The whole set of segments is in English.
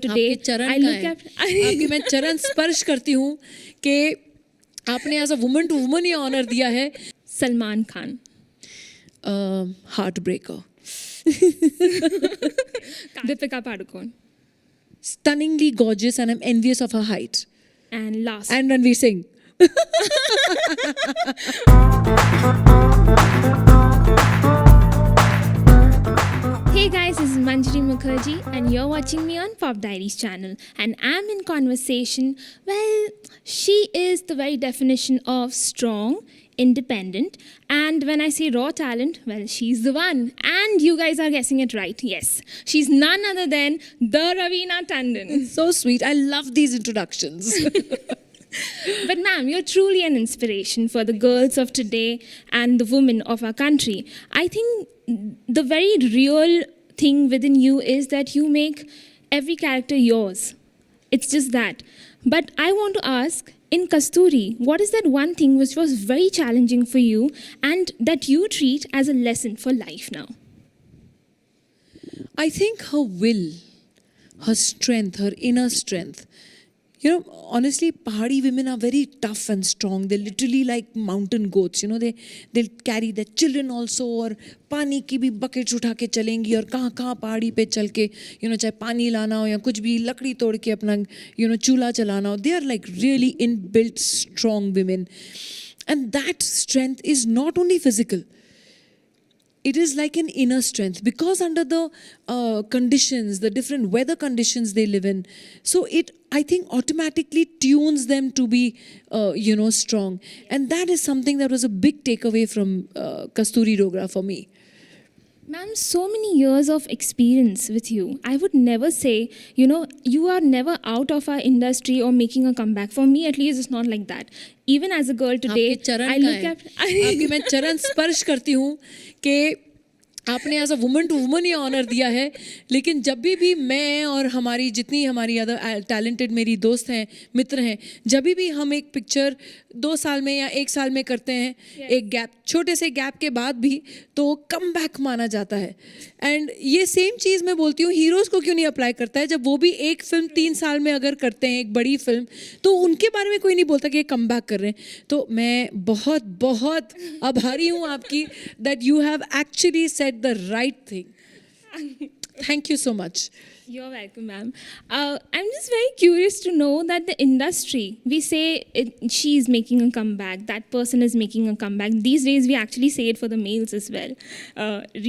Today, चरण I का look है at आपके मैं चरण स्पर्श करती हूँ कि आपने as a woman to woman ये ऑनर दिया है. Salman Khan. Heartbreaker. Deepika Padukone. Stunningly gorgeous and I'm envious of her height. And last. And Ranveer Singh. Hey guys, this is Manjari Mukherjee and you're watching me on Pop Diaries channel and I'm in conversation. Well, she is the very definition of strong, independent, and when I say raw talent, well, she's the one. And you guys are guessing it right. Yes, she's none other than the Raveena Tandon. So sweet. I love these introductions. But ma'am, you're truly an inspiration for the girls of today and the women of our country. I think the very real thing within you is that you make every character yours. It's just that. But I want to ask, in Kasturi, what is that one thing which was very challenging for you and that you treat as a lesson for life now? I think her will, her strength, her inner strength. You know, honestly, Pahadi women are very tough and strong. They're literally like mountain goats. You know, they'll carry their children also और पानी की भी buckets उठा के चलेंगी और कहाँ कहाँ पहाड़ी पे चल के चाहे पानी लाना हो या कुछ भी लकड़ी तोड़ के अपना चूल्हा चलाना हो. They are like really inbuilt strong women. And that strength is not only physical. It is like an inner strength because under the conditions, the different weather conditions they live in, so it, I think, automatically tunes them to be, strong. And that is something that was a big takeaway from Kasturi Dogra for me. Ma'am, so many years of experience with you. I would never say, you are never out of our industry or making a comeback. For me, at least, it's not like that. Even as a girl today, आपके चरण I का look है. at... आपके मैं चरण स्पर्श करती हूँ कि आपने as a woman to woman ये ऑनर दिया है. लेकिन जब भी मैं और हमारी अदर टैलेंटेड मेरी दोस्त हैं, मित्र हैं, जब भी हम एक पिक्चर 2 साल में या 1 साल में करते हैं, एक गैप, छोटे से गैप के बाद भी, तो कम बैक माना जाता है. एंड ये सेम चीज़ मैं बोलती हूँ हीरोज़ को क्यों नहीं अप्लाई करता है. जब वो भी एक फिल्म 3 साल में अगर करते हैं, एक बड़ी फिल्म, तो उनके बारे में कोई नहीं बोलता कि ये कम बैक कर रहे हैं. तो मैं बहुत बहुत आभारी हूँ आपकी that you have actually said the right thing. Thank you so much. You're welcome, ma'am. I'm just very curious to know that the industry, we say she's making a comeback, that person is making a comeback. These days, we actually say it for the males as well.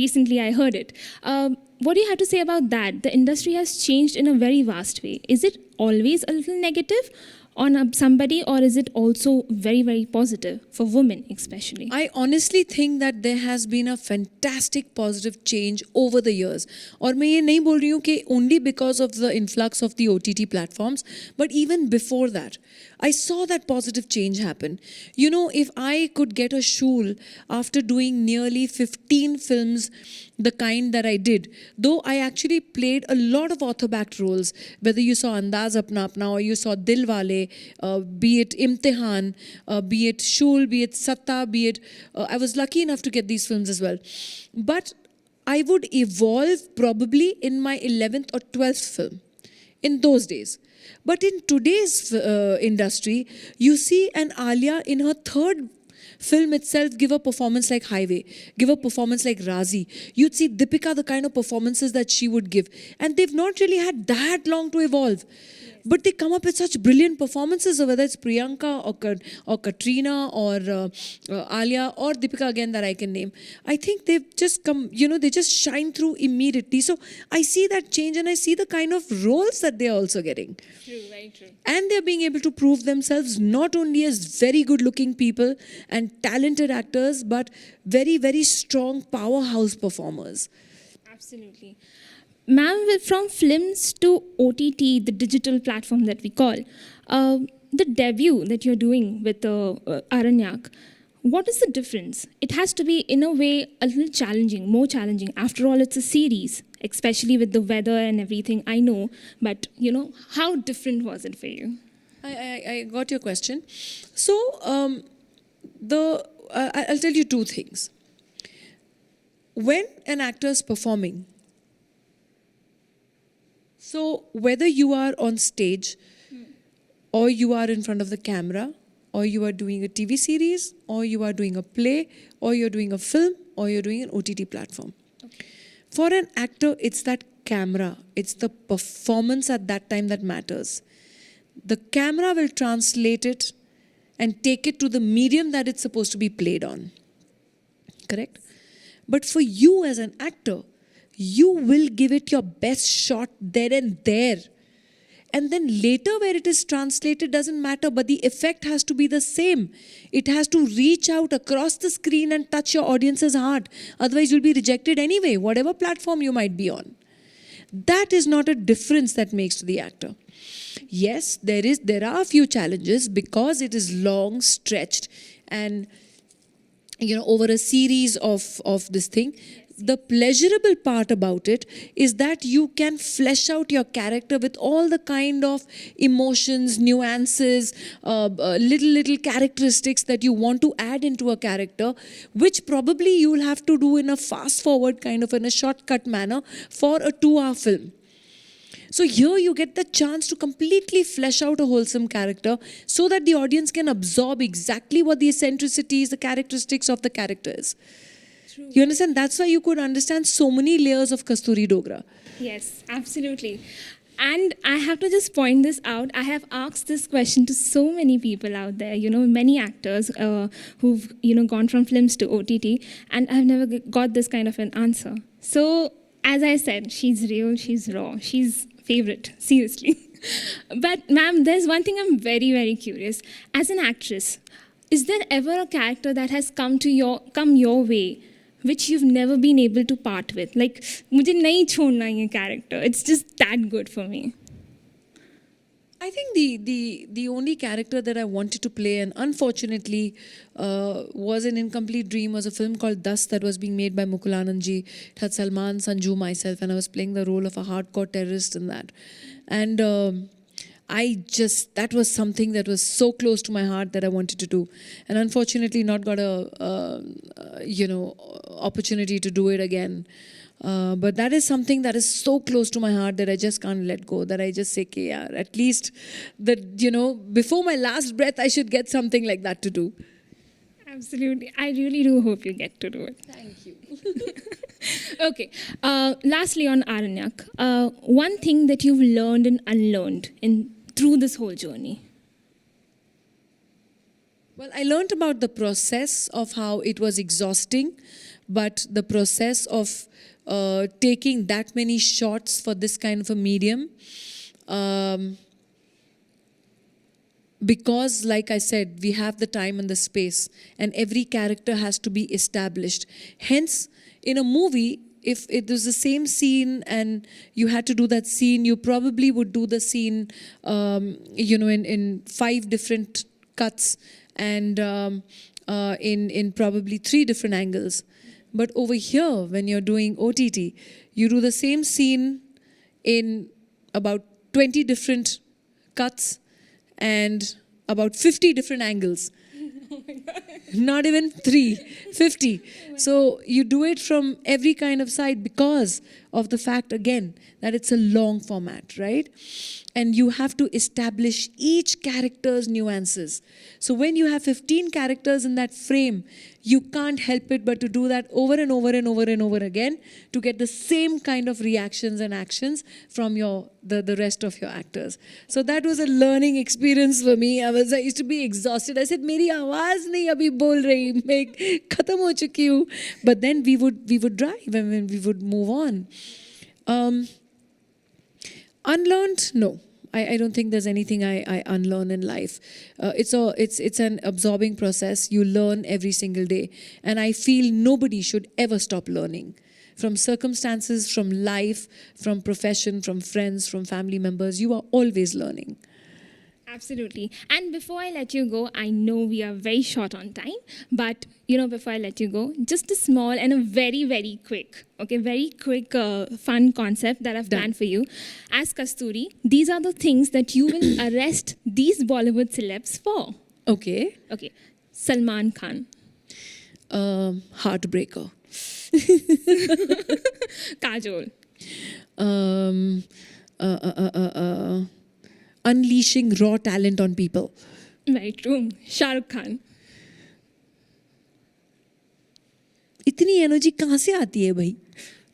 Recently, I heard it. What do you have to say about that? The industry has changed in a very vast way. Is it always a little negative on somebody, or is it also very, very positive for women especially? I honestly think that there has been a fantastic positive change over the years. और मैं ये नहीं बोल रही हूँ कि only because of the influx of the OTT platforms, but even before that, I saw that positive change happen. You know, if I could get a shul after doing nearly 15 films, the kind that I did, though I actually played a lot of author-backed roles, whether you saw Andaz Apna Apna or you saw Dilwale, be it Imtihan, be it Shul, be it Satta, be it... I was lucky enough to get these films as well. But I would evolve probably in my 11th or 12th film in those days. But in today's industry, you see an Alia in her 3rd film itself give a performance like Highway, give a performance like Razi. You'd see Deepika, the kind of performances that she would give. And they've not really had that long to evolve. But they come up with such brilliant performances, whether it's Priyanka or Katrina or Alia or Deepika again that I can name. I think they've just come, they just shine through immediately. So I see that change and I see the kind of roles that they're also getting. True, very true. And they're being able to prove themselves not only as very good looking people and talented actors, but very, very strong powerhouse performers. Absolutely. Ma'am, from films to OTT, the digital platform that we call, the debut that you're doing with Aranyak, what is the difference? It has to be, in a way, a little challenging, more challenging. After all, it's a series, especially with the weather and everything, I know. But, how different was it for you? I got your question. So, I'll tell you 2 things. When an actor is performing, So whether you are on stage, or you are in front of the camera, or you are doing a TV series, or you are doing a play, or you're doing a film, or you're doing an OTT platform. For an actor, it's that camera, it's the performance at that time that matters. The camera will translate it and take it to the medium that it's supposed to be played on. Correct? But for you as an actor, you will give it your best shot there and there. And then later, where it is translated doesn't matter, but the effect has to be the same. It has to reach out across the screen and touch your audience's heart. Otherwise, you'll be rejected anyway, whatever platform you might be on. That is not a difference that makes to the actor. Yes, there are a few challenges because it is long, stretched, and over a series of this thing. The pleasurable part about it is that you can flesh out your character with all the kind of emotions, nuances, little characteristics that you want to add into a character, which probably you will have to do in a fast forward kind of in a shortcut manner for a 2-hour film. So here you get the chance to completely flesh out a wholesome character so that the audience can absorb exactly what the eccentricities, the characteristics of the character is. True. You understand? That's why you could understand so many layers of Kasturi Dogra. Yes, absolutely. And I have to just point this out. I have asked this question to so many people out there, many actors who've, gone from films to OTT, and I've never got this kind of an answer. So, as I said, she's real, she's raw, she's favorite, seriously. But ma'am, there's one thing I'm very, very curious. As an actress, is there ever a character that has come your way which you've never been able to part with? Like, mujhe nahi chhodna ye character. It's just that good for me. I think the only character that I wanted to play, and unfortunately was an incomplete dream, was a film called Dust that was being made by Mukul Anandji. It had Salman, Sanju, myself, and I was playing the role of a hardcore terrorist in that. And that was something that was so close to my heart that I wanted to do. And unfortunately not got a opportunity to do it again. But that is something that is so close to my heart that I just can't let go, that I just say, okay, yeah, at least before my last breath, I should get something like that to do. Absolutely. I really do hope you get to do it. Thank you. Okay. Lastly, on Aranyak, one thing that you've learned and unlearned through this whole journey. Well, I learned about the process of how it was exhausting, but the process of taking that many shots for this kind of a medium. Because, like I said, we have the time and the space, and every character has to be established. Hence, in a movie, if it was the same scene and you had to do that scene, you probably would do the scene, in 5 different cuts and in probably 3 different angles. But over here, when you're doing OTT, you do the same scene in about 20 different cuts and about 50 different angles. Oh my God. Not even 3, 50. So you do it from every kind of side because of the fact, again, that it's a long format, right? And you have to establish each character's nuances. So when you have 15 characters in that frame, you can't help it but to do that over and over and over and over again to get the same kind of reactions and actions from the rest of your actors. So that was a learning experience for me. I used to be exhausted. I said, "Meri awaaz nahi abhi bol rahi, main khatam ho chuki hu." But then we would drive and we would move on. Unlearned? No. I don't think there's anything I unlearn in life. It's an absorbing process. You learn every single day. And I feel nobody should ever stop learning. From circumstances, from life, from profession, from friends, from family members, you are always learning. Absolutely. And before I let you go, I know we are very short on time, but before I let you go, just a small and a very, very quick, fun concept that I've planned for you. As Kasturi, these are the things that you will arrest these Bollywood celebs for. Okay. Okay. Salman Khan. Heartbreaker. Kajol. unleashing raw talent on people. Very true. Shah Rukh Khan. इतनी energy कहाँ से आती है भाई?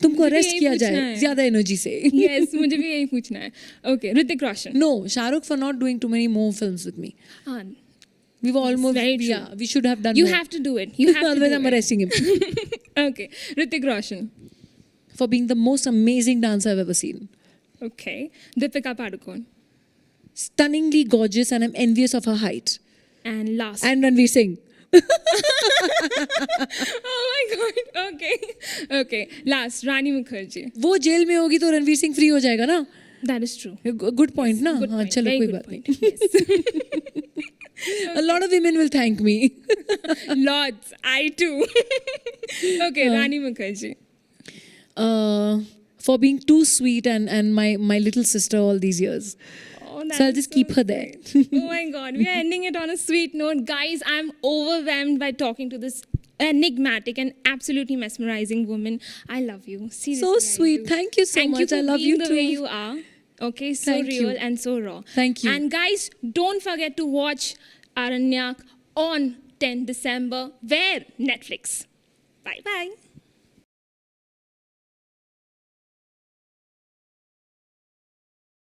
तुमको मुझे भी arrest यही किया पूछना जाए है। ज्यादा एनर्जी से. Yes, मुझे भी यही पूछना है. Okay, Hrithik Roshan. No, Shahrukh for not doing too many more films with me. Ah, We've almost, very true. yeah, we should have done you more. have to do it. You have to Otherwise, do I'm it. arresting him Okay, Hrithik Roshan. for being the most amazing dancer I've ever seen. Okay, Deepika Padukone. Stunningly gorgeous, and I'm envious of her height. And last. And Ranveer Singh. Oh my God. Okay. Okay. Last, Rani Mukherjee. वो jail में होगी तो Ranveer Singh free हो जाएगा ना? That is true. Good point ना? Good हाँ, point. चलो Very कोई good बात नहीं. point. Yes. A lot of women will thank me. Lots. I too. Okay, Rani Mukherjee. For being too sweet and my little sister all these years. Oh, that So I'll is just keep her there. sweet. Oh my God, we are ending it on a sweet note. Guys, I'm overwhelmed by talking to this enigmatic and absolutely mesmerizing woman. I love you. Seriously, So I sweet. do. Thank you so Thank much. You for I love being you the too. way you are. Okay, so Thank real you. and so raw. Thank you. And guys, don't forget to watch Aranyak on 10 December. Where? Netflix. Bye bye.